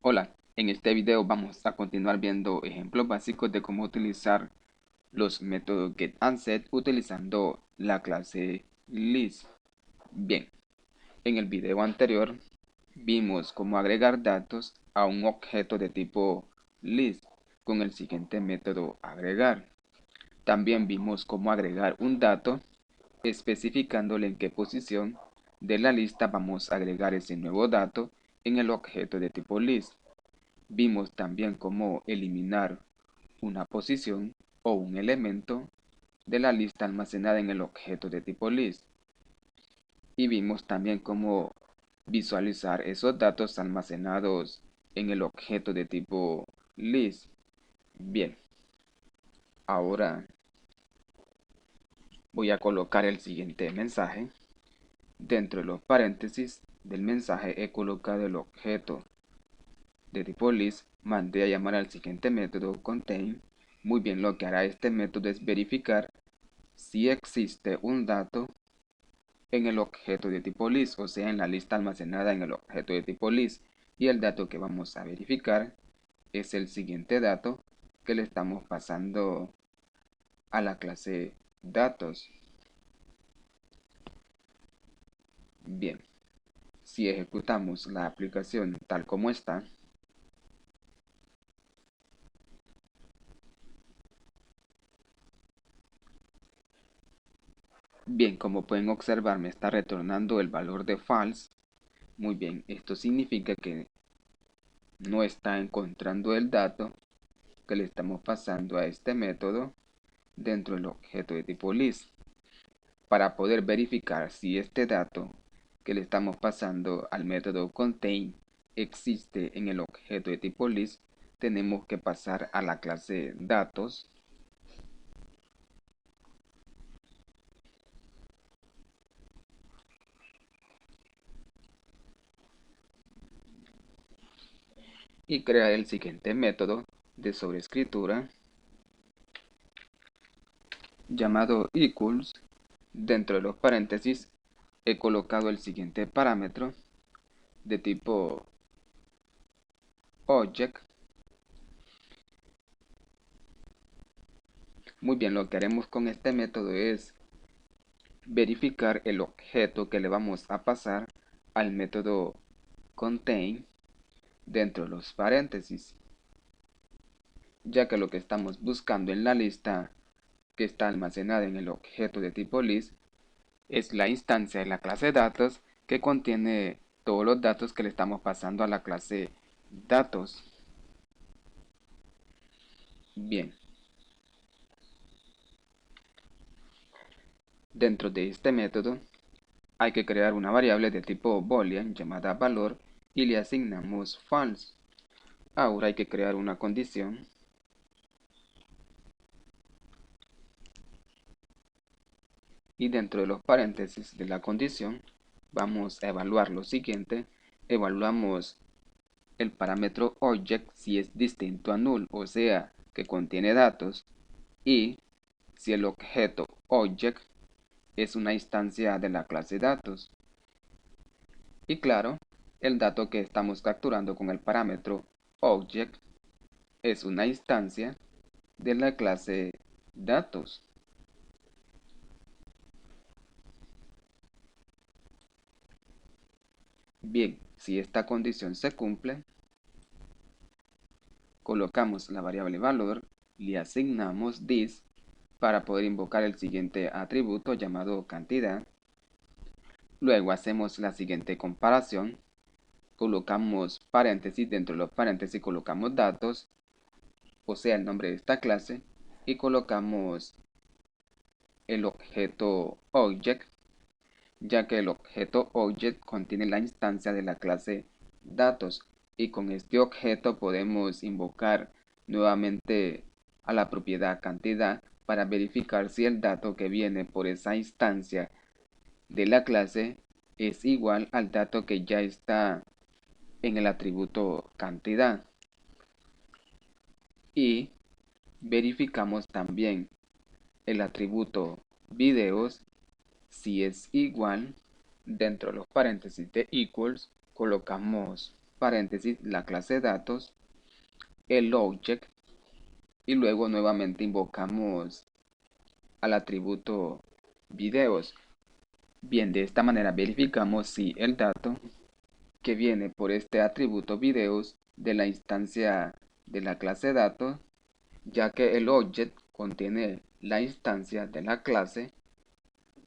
Hola, en este video vamos a continuar viendo ejemplos básicos de cómo utilizar los métodos get and set utilizando la clase list. Bien, en el video anterior vimos cómo agregar datos a un objeto de tipo list con el siguiente método agregar. También vimos cómo agregar un dato especificándole en qué posición de la lista vamos a agregar ese nuevo dato en el objeto de tipo list. Vimos también cómo eliminar una posición o un elemento de la lista almacenada en el objeto de tipo list. Y vimos también cómo visualizar esos datos almacenados en el objeto de tipo list. Bien, ahora voy a colocar el siguiente mensaje. Dentro de los paréntesis del mensaje he colocado el objeto de tipo list, mandé a llamar al siguiente método contain. Muy bien, lo que hará este método es verificar si existe un dato en el objeto de tipo list, o sea, en la lista almacenada en el objeto de tipo list. Y el dato que vamos a verificar es el siguiente dato que le estamos pasando a la clase datos. Bien, si ejecutamos la aplicación tal como está, bien, como pueden observar, me está retornando el valor de false. Muy bien, esto significa que no está encontrando el dato que le estamos pasando a este método dentro del objeto de tipo list. Para poder verificar si este dato que le estamos pasando al método contain existe en el objeto de tipo list, tenemos que pasar a la clase datos y crear el siguiente método de sobreescritura llamado equals. Dentro de los paréntesis he colocado el siguiente parámetro de tipo object. Muy bien, lo que haremos con este método es verificar el objeto que le vamos a pasar al método contain dentro de los paréntesis, ya que lo que estamos buscando en la lista que está almacenada en el objeto de tipo list es la instancia de la clase datos que contiene todos los datos que le estamos pasando a la clase datos. Bien, dentro de este método hay que crear una variable de tipo boolean llamada valor y le asignamos false. Ahora hay que crear una condición y dentro de los paréntesis de la condición vamos a evaluar lo siguiente. Evaluamos el parámetro object si es distinto a null, o sea, que contiene datos, y si el objeto object es una instancia de la clase datos. Y claro, el dato que estamos capturando con el parámetro object es una instancia de la clase datos. Bien, si esta condición se cumple, colocamos la variable valor, le asignamos this para poder invocar el siguiente atributo llamado cantidad. Luego hacemos la siguiente comparación, colocamos paréntesis, dentro de los paréntesis colocamos datos, o sea el nombre de esta clase, y colocamos el objeto object, ya que el objeto object contiene la instancia de la clase datos, y con este objeto podemos invocar nuevamente a la propiedad cantidad para verificar si el dato que viene por esa instancia de la clase es igual al dato que ya está en el atributo cantidad. Y verificamos también el atributo videos si es igual. Dentro de los paréntesis de equals colocamos paréntesis la clase datos, el object y luego nuevamente invocamos al atributo videos. Bien, de esta manera verificamos si el dato que viene por este atributo videos de la instancia de la clase datos, ya que el object contiene la instancia de la clase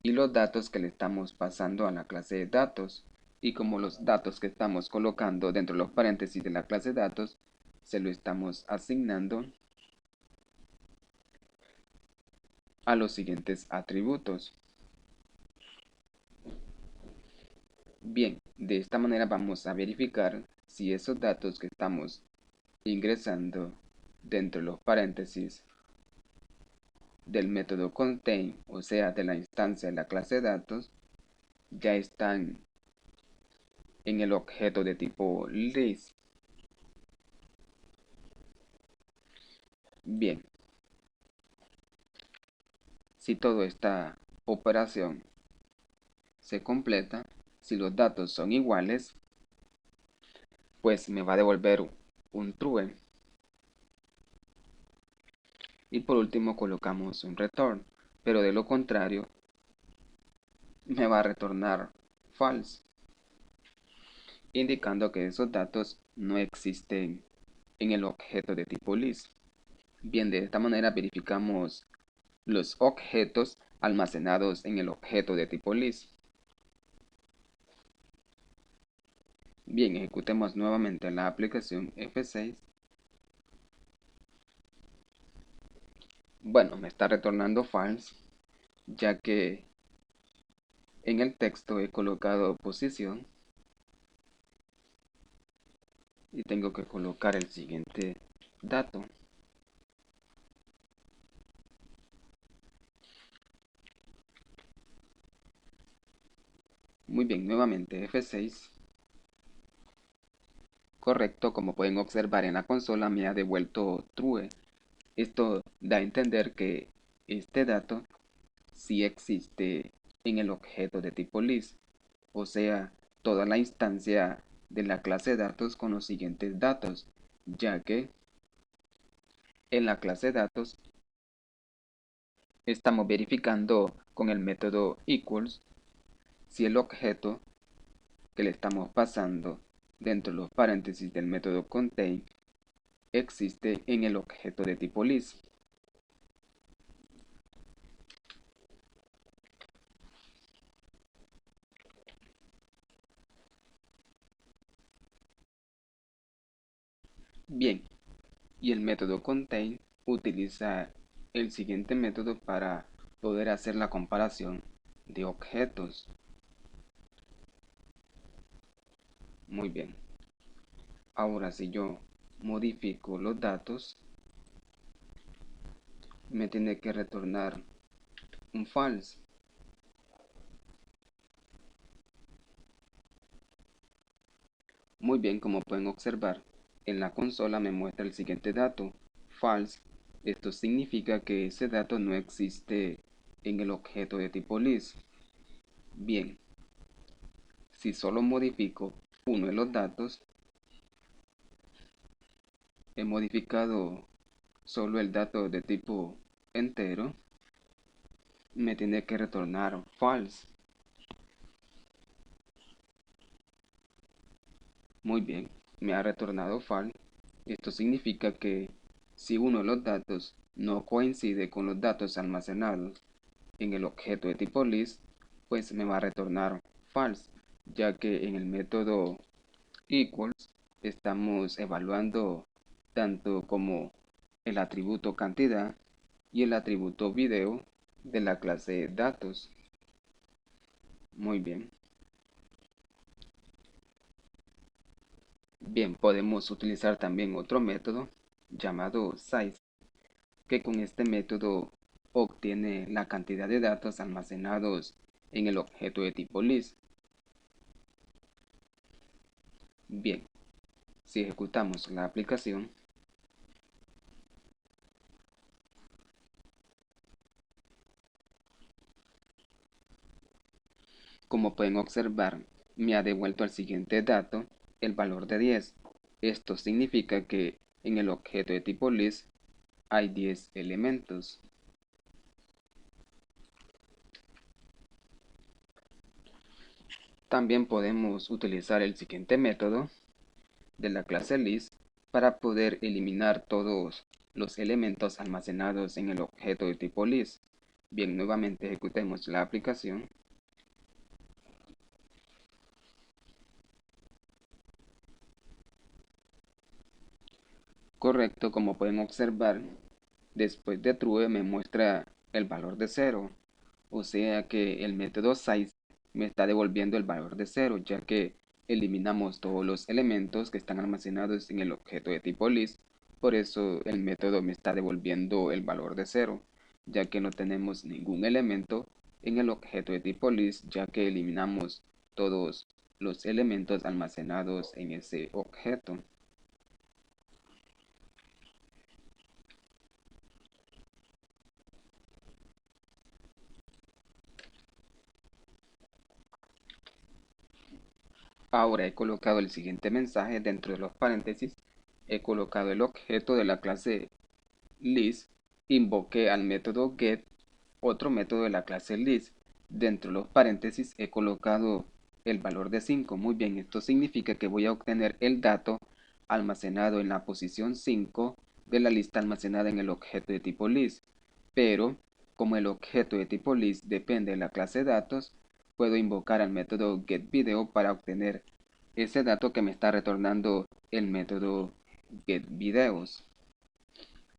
y los datos que le estamos pasando a la clase de datos. Y como los datos que estamos colocando dentro de los paréntesis de la clase datos se lo estamos asignando a los siguientes atributos. Bien, de esta manera vamos a verificar si esos datos que estamos ingresando dentro de los paréntesis del método contain, o sea, de la instancia de la clase datos, ya están en el objeto de tipo list. Bien, si toda esta operación se completa, si los datos son iguales, pues me va a devolver un true. Y por último colocamos un return, pero de lo contrario me va a retornar false, indicando que esos datos no existen en el objeto de tipo list. Bien, de esta manera verificamos los objetos almacenados en el objeto de tipo list. Bien, ejecutemos nuevamente la aplicación F6. Bueno, me está retornando false, ya que en el texto he colocado posición y tengo que colocar el siguiente dato. Muy bien, nuevamente F6. Correcto, como pueden observar en la consola me ha devuelto true. Esto da a entender que este dato sí existe en el objeto de tipo list, o sea, toda la instancia de la clase datos con los siguientes datos, ya que en la clase datos estamos verificando con el método equals si el objeto que le estamos pasando dentro de los paréntesis del método contain existe en el objeto de tipo list. Bien, y el método contain utiliza el siguiente método para poder hacer la comparación de objetos. Muy bien. Ahora si yo modifico los datos, me tiene que retornar un false. Muy bien, como pueden observar, en la consola me muestra el siguiente dato, false. Esto significa que ese dato no existe en el objeto de tipo list. Bien, si solo modifico uno de los datos, he modificado solo el dato de tipo entero, me tiene que retornar false. Muy bien, me ha retornado false. Esto significa que si uno de los datos no coincide con los datos almacenados en el objeto de tipo list, pues me va a retornar false, ya que en el método equals estamos evaluando tanto como el atributo cantidad y el atributo video de la clase datos. Muy bien. Bien, podemos utilizar también otro método llamado size, que con este método obtiene la cantidad de datos almacenados en el objeto de tipo list. Bien, si ejecutamos la aplicación, como pueden observar, me ha devuelto el siguiente dato, el valor de 10. Esto significa que en el objeto de tipo list hay 10 elementos. También podemos utilizar el siguiente método de la clase list para poder eliminar todos los elementos almacenados en el objeto de tipo list. Bien, nuevamente ejecutemos la aplicación. Correcto, como pueden observar, después de true me muestra el valor de 0, o sea que el método size me está devolviendo el valor de 0, ya que eliminamos todos los elementos que están almacenados en el objeto de tipo list. Por eso el método me está devolviendo el valor de 0, ya que no tenemos ningún elemento en el objeto de tipo list, ya que eliminamos todos los elementos almacenados en ese objeto. Ahora he colocado el siguiente mensaje dentro de los paréntesis. He colocado el objeto de la clase list. Invoqué al método get, otro método de la clase list. Dentro de los paréntesis he colocado el valor de 5. Muy bien, esto significa que voy a obtener el dato almacenado en la posición 5 de la lista almacenada en el objeto de tipo list. Pero, como el objeto de tipo list depende de la clase datos, puedo invocar al método getVideo para obtener ese dato que me está retornando el método getVideos,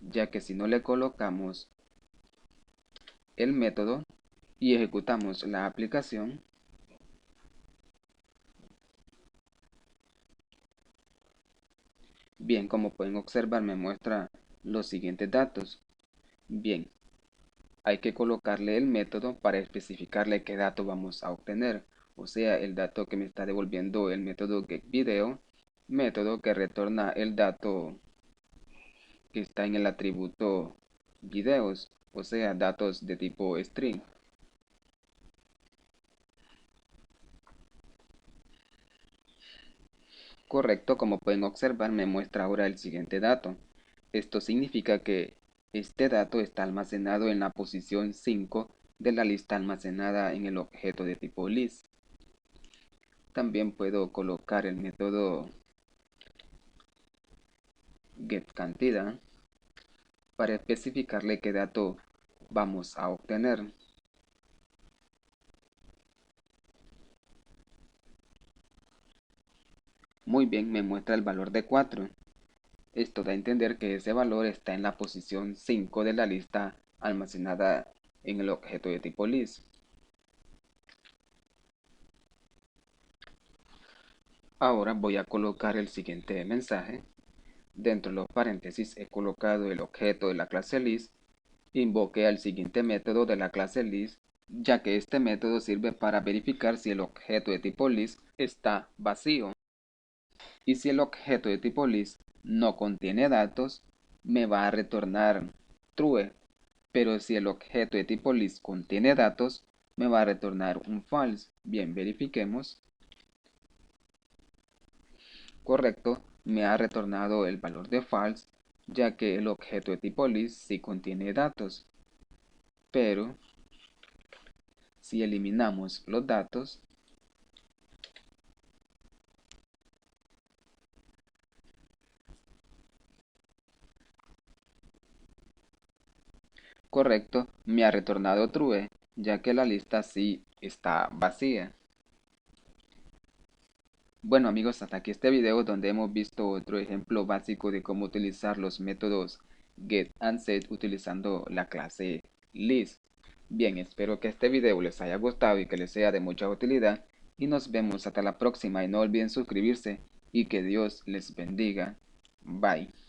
ya que si no le colocamos el método y ejecutamos la aplicación, bien, como pueden observar me muestra los siguientes datos. Bien, hay que colocarle el método para especificarle qué dato vamos a obtener, o sea, el dato que me está devolviendo el método getVideo, método que retorna el dato que está en el atributo videos, o sea, datos de tipo string. Correcto, como pueden observar me muestra ahora el siguiente dato. Esto significa que este dato está almacenado en la posición 5 de la lista almacenada en el objeto de tipo list. También puedo colocar el método getCantidad para especificarle qué dato vamos a obtener. Muy bien, me muestra el valor de 4. Esto da a entender que ese valor está en la posición 5 de la lista almacenada en el objeto de tipo list. Ahora voy a colocar el siguiente mensaje. Dentro de los paréntesis he colocado el objeto de la clase list. Invoqué al siguiente método de la clase list, ya que este método sirve para verificar si el objeto de tipo list está vacío. Y si el objeto de tipo list no contiene datos, me va a retornar true. Pero si el objeto de tipo list contiene datos, me va a retornar un false. Bien, verifiquemos. Correcto, me ha retornado el valor de false, ya que el objeto de tipo list sí contiene datos. Pero si eliminamos los datos, correcto, me ha retornado true, ya que la lista sí está vacía. Bueno amigos, hasta aquí este video donde hemos visto otro ejemplo básico de cómo utilizar los métodos get and set utilizando la clase list. Bien, espero que este video les haya gustado y que les sea de mucha utilidad y nos vemos hasta la próxima y no olviden suscribirse y que Dios les bendiga. Bye.